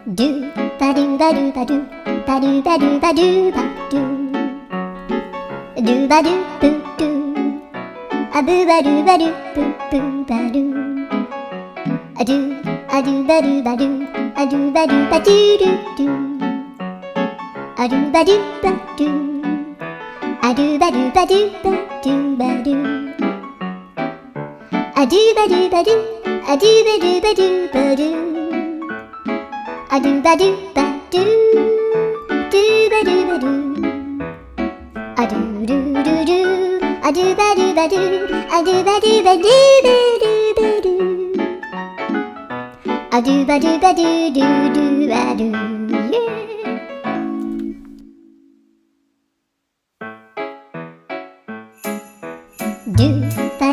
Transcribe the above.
ドゥバドゥバドゥバドゥバドゥバドゥバドゥバドゥドゥバドゥブドゥアブバドゥバドゥブブバドゥアドゥアドゥバドゥバドゥアドゥバドゥバドゥドゥドゥアドゥバドゥバドゥアドゥバドゥバドゥバドゥバドゥアドゥバドゥバドゥアドゥバドゥバドゥバドゥアドゥバドゥバドゥドゥバドゥバドゥアドゥルルルアドゥバドゥバドゥアドゥバドゥバドゥバドゥバドゥアドゥバドゥバドゥドゥドゥバドゥ